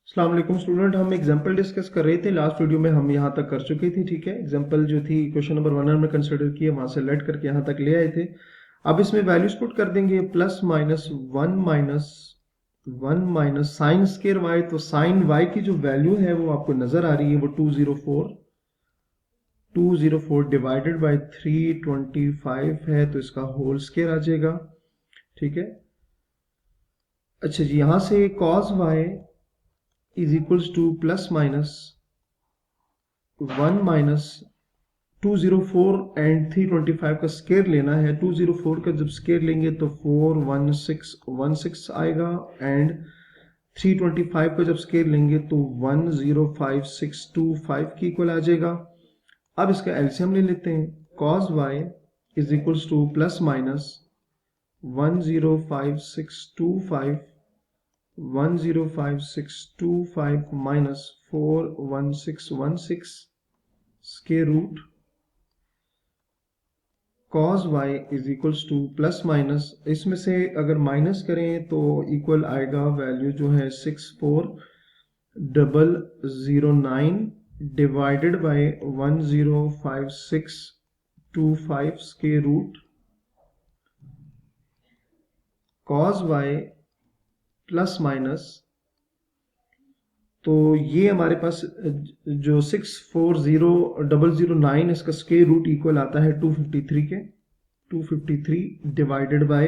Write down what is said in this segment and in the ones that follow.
अस्सलाम वालेकुम स्टूडेंट, हम एग्जांपल डिस्कस कर रहे थे। लास्ट वीडियो में हम यहाँ तक कर चुके थे। ठीक है, एग्जांपल जो थी क्वेश्चन नंबर 1 हमने कंसिडर किया, वहां से लेट करके यहाँ तक ले आए थे। अब इसमें वैल्यूज पुट कर देंगे, plus minus one minus sine square y. तो साइन वाई की जो वैल्यू है वो आपको नजर आ रही है, वो 204 डिवाइडेड बाई 325 है, तो इसका होल स्केयर आ जाएगा। ठीक है, अच्छा जी, यहां से cos y is equals to plus minus 1 minus 204 and 325 का स्केयर लेना है। 204 का जब स्केयर लेंगे तो 41616 आएगा, एंड 325 का जब स्केयर लेंगे तो 105625 की इक्वल आ जाएगा। अब इसका एलसीएम ले लेते हैं। cos y is equals to plus minus 105625 105625 minus 41616 square root cos y is equals to plus minus, इसमें से अगर माइनस करें तो इक्वल आएगा वैल्यू जो है 64009 divided by 105625 square root cos y plus minus, तो ये हमारे पास जो 64009 इसका स्क्वायर रूट इक्वल आता है 253 के, 253 डिवाइडेड बाय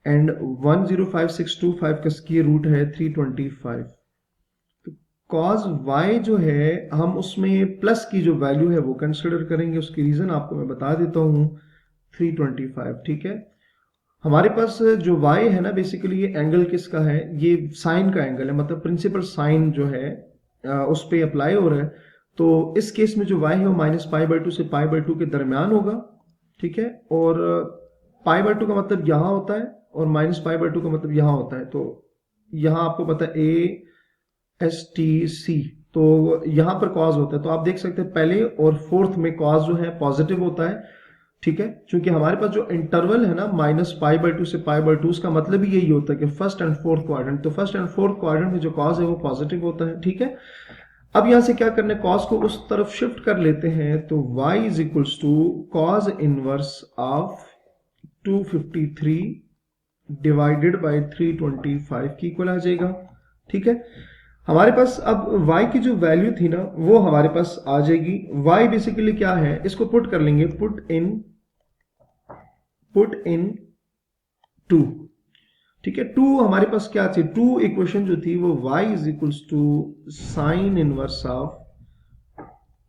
एंड 105625 का स्क्वायर रूट है 325। तो cos y जो है हम उसमें प्लस की जो वैल्यू है वो कंसिडर करेंगे। उसकी रीजन आपको मैं बता देता हूं, 325। ठीक है, हमारे पास जो y है ना, बेसिकली ये एंगल किसका है, ये साइन का एंगल है, मतलब प्रिंसिपल साइन जो है उस पे अप्लाई हो रहा है। तो इस केस में जो y है वो -π/2 से π/2 के दरमियान होगा। ठीक है, और π/2 का मतलब यहां होता है और -π/2 का मतलब यहां होता है। तो यहां आपको पता है ASTC, तो यहां पर कॉज होता है। तो आप देख सकते हैं पहले और फोर्थ में कॉज जो है पॉजिटिव होता है। ठीक है, क्योंकि हमारे पास जो इंटरवल है ना -π/2 से π/2, उसका मतलब ही यही होता है कि फर्स्ट एंड फोर्थ क्वाड्रेंट, तो फर्स्ट एंड फोर्थ क्वाड्रेंट में जो कॉज है वो पॉजिटिव होता है। ठीक है, अब यहां से क्या करना है, कॉज को उस तरफ शिफ्ट कर लेते हैं। तो y is equals to cos inverse of 253 divided by 325 की इक्वल आ जाएगा। ठीक है, हमारे पास अब y की जो वैल्यू थी ना वो हमारे पास आ जाएगी। y बेसिकली क्या है, इसको पुट कर लेंगे, पुट इन 2। ठीक है, 2 हमारे पास क्या थी, 2 इक्वेशन जो थी वो y is equals to sine inverse of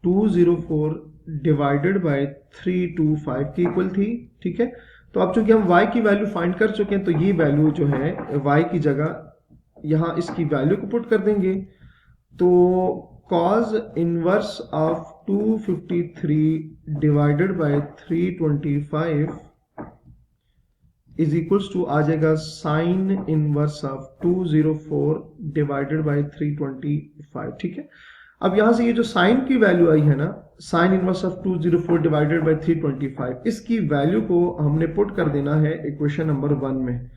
204 divided by 325 की इक्वल थी। ठीक है, तो अब चूंकि हम y की वैल्यू फाइंड कर चुके हैं, तो ये वैल्यू जो है y की जगह यहां इसकी वैल्यू को पुट कर देंगे। तो cos inverse of 253 divided by 325 is equals to आ जाएगा sine inverse of 204 divided by 325। ठीक है, अब यहां से ये जो साइन की वैल्यू आई है ना, sign inverse of 204 divided by 325, इसकी वैल्यू को हमने पुट कर देना है इक्वेशन नंबर 1 में।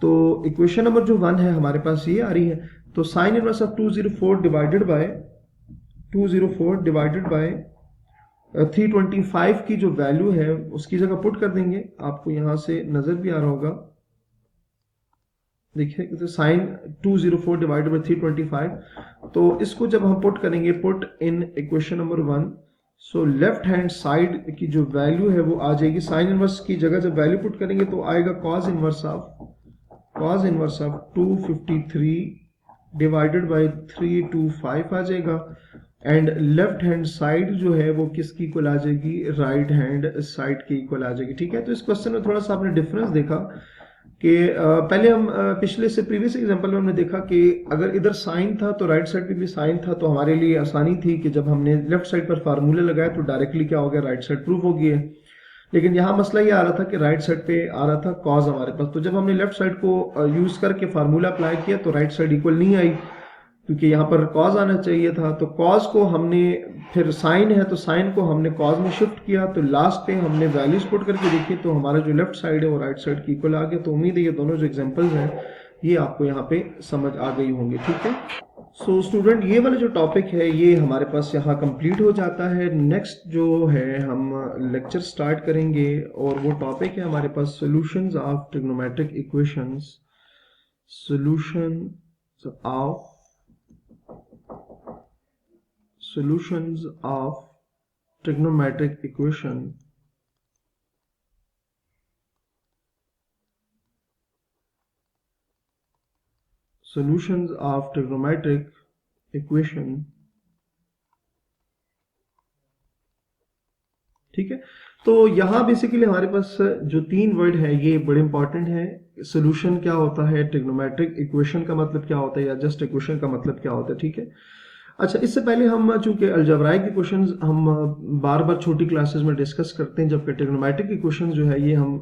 तो इक्वेशन नंबर जो 1 है हमारे पास ये आ रही है। तो sign inverse of 204 divided by 325 की जो वैल्यू है उसकी जगह पुट कर देंगे। आपको यहां से नजर भी आ रहा होगा, देखिए, तो साइन 204 डिवाइडेड बाय 325, तो इसको जब हम पुट करेंगे, put in equation number 1, so left hand side की जो वैल्यू है वो आ जाएगी। साइन इनवर्स की जगह जब वैल्यू पुट करेंगे तो आएगा cos inverse of 253 divided by 325 आ जाएगा, एंड लेफ्ट हैंड साइड जो है वो किसकी इक्वल आ जाएगी, राइट हैंड साइड की इक्वल आ जाएगी। ठीक है, तो इस क्वेश्चन में थोड़ा सा आपने डिफरेंस देखा कि पहले हम पिछले से प्रीवियस एग्जांपल में हमने देखा कि अगर इधर साइन था तो राइट साइड पे भी साइन था, तो हमारे लिए आसानी थी कि जब हमने लेफ्ट साइड पर फार्मूले लगाए तो डायरेक्टली क्या हो गया, राइट साइड प्रूव हो गई है। लेकिन यहाँ मसला ये आ रहा था कि राइट साइड पे आ रहा था कॉज हमारे पास, तो जब हमने लेफ्ट साइड को यूज करके फार्मूला अप्लाई किया तो राइट साइड इक्वल नहीं आई, क्योंकि यहाँ पर कॉज आना चाहिए था। तो कॉज को हमने, फिर साइन है तो साइन को हमने कॉज में शिफ्ट किया, तो लास्ट पे हमने वैल्यूज पुट करके देखी तो हमारा जो लेफ्ट साइड है वो राइट साइड की इक्वल आ गया। तो उम्मीद है ये दोनों जो एग्जांपल्स हैं ये आपको यहाँ पे समझ आ गई होंगी। ठीक है। सो स्टूडेंट ये वाला जो टॉपिक है ये हमारे पास यहाँ कंप्लीट हो जाता है। नेक्स्ट जो है हम लेक्चर स्टार्ट करेंगे और वो टॉपिक है हमारे पास solutions of trigonometric equations. solutions of trigonometric equation ठीक है। तो यहाँ बेसिकली हमारे पास जो तीन वर्ड है ये बड़े इंपॉर्टेंट है। सोल्यूशन क्या होता है, ट्रिग्नोमेट्रिक इक्वेशन का मतलब क्या होता है, या जस्ट इक्वेशन का मतलब क्या होता है, ठीक है। अच्छा, इससे पहले हम चूंकि अलजेब्राइक इक्वेशंस हम बार बार छोटी क्लासेस में डिस्कस करते हैं, जबकि ट्रिग्नोमेट्रिक इक्वेशन जो है ये हम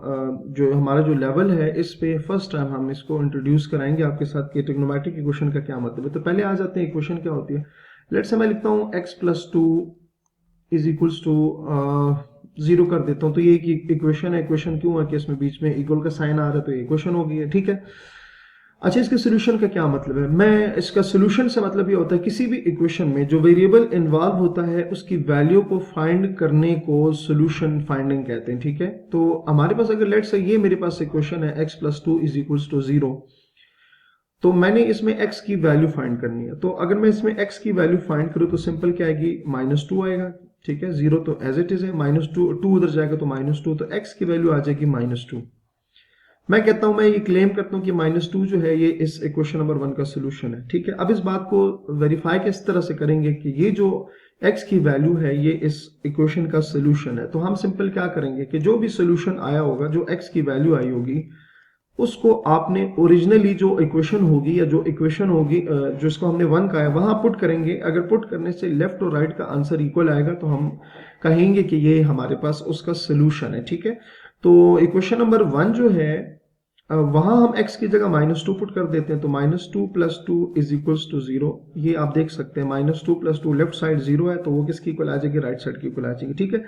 जो हमारा जो लेवल है इस पे फर्स्ट टाइम हम इसको इंट्रोड्यूस कराएंगे आपके साथ कि ट्रिग्नोमेट्रिक इक्वेशन का क्या मतलब है। तो पहले आ जाते हैं इक्वेशन क्या होती है। लेट्स से मैं लिखता हूँ x+2 इज इक्वल्स टू 0 कर देता हूँ। तो ये इक्वेशन है। इक्वेशन क्यों है कि इसमें बीच में इक्वल का साइन आ रहा है, तो ये इक्वेशन हो गई है, ठीक है। अच्छा, इसके सोल्यूशन का क्या मतलब है। मैं इसका सोल्यूशन से मतलब ये होता है किसी भी इक्वेशन में जो वेरिएबल इन्वॉल्व होता है उसकी वैल्यू को फाइंड करने को सोल्यूशन फाइंडिंग कहते हैं, ठीक है। तो हमारे पास अगर लेट्स से ये मेरे पास इक्वेशन है x+2 इज इक्वल्स टू 0, तो मैंने इसमें x की वैल्यू फाइंड करनी है। तो अगर मैं इसमें x की वैल्यू फाइंड करूं तो सिंपल क्या आएगी, -2 आएगा, ठीक है। 0 तो एज इट इज है, -2 उधर जाएगा तो -2, तो x की वैल्यू आ जाएगी -2। मैं कहता हूं, मैं ये क्लेम करता हूं कि -2 जो है ये इस इक्वेशन नंबर 1 का सोल्यूशन है, ठीक है। अब इस बात को वेरीफाई किस तरह से करेंगे कि ये जो x की वैल्यू है ये इस इक्वेशन का सोल्यूशन है। तो हम सिंपल क्या करेंगे कि जो भी सोल्यूशन आया होगा, जो x की वैल्यू आई होगी, उसको आपने ओरिजिनली जो इक्वेशन होगी या जो इक्वेशन होगी जिसको हमने 1 कहा है वहां पुट करेंगे। अगर पुट करने से लेफ्ट और राइट का आंसर इक्वल आएगा तो हम कहेंगे कि ये हमारे पास उसका सोल्यूशन है, ठीक है। तो इक्वेशन नंबर 1 जो है वहां हम x की जगह -2 पुट कर देते हैं। तो -2 + 2 इज इक्वल्स टू 0। ये आप देख सकते हैं -2 + 2 लेफ्ट साइड 0 है, तो वो किसकी इक्वल आ जाएगी, राइट साइड की इक्वल आ जाएगी, ठीक है।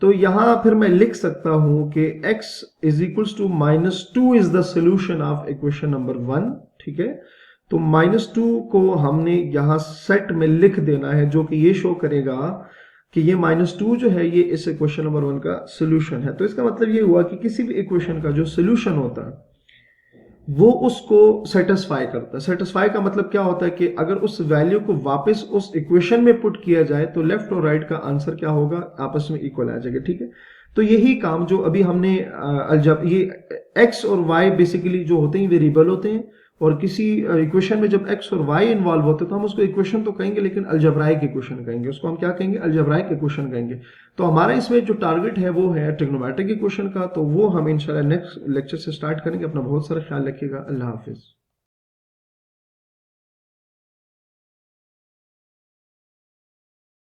तो यहां फिर मैं लिख सकता हूं कि x is equals to -2 is the solution of equation number 1, ठीक है। तो -2 को हमने यहां सेट में लिख देना है, जो कि ये शो करेगा कि ये -2 जो है ये इस इक्वेशन नंबर 1 का सोल्यूशन है। तो इसका मतलब ये हुआ कि किसी भी इक्वेशन का जो सोल्यूशन होता है वो उसको सेटिस्फाई करता है। सेटिस्फाई का मतलब क्या होता है कि अगर उस वैल्यू को वापस उस इक्वेशन में पुट किया जाए तो लेफ्ट और राइट का आंसर क्या होगा, आपस में इक्वल आ जाएगा, ठीक है। तो यही काम जो अभी हमने ये x और y बेसिकली जो होते हैं वेरिएबल होते हैं, और किसी इक्वेशन में जब x और y इन्वॉल्व होते हैं तो हम उसको इक्वेशन तो कहेंगे लेकिन अलजेब्राइक इक्वेशन कहेंगे, उसको हम क्या कहेंगे, अलजेब्राइक इक्वेशन कहेंगे। तो हमारा इसमें जो टारगेट है वो है ट्रिग्नोमेट्रिक इक्वेशन का। तो वो हम इंशाल्लाह नेक्स्ट लेक्चर से स्टार्ट करेंगे। अपना बहुत सारा ख्याल रखिएगा। अल्लाह हाफिज।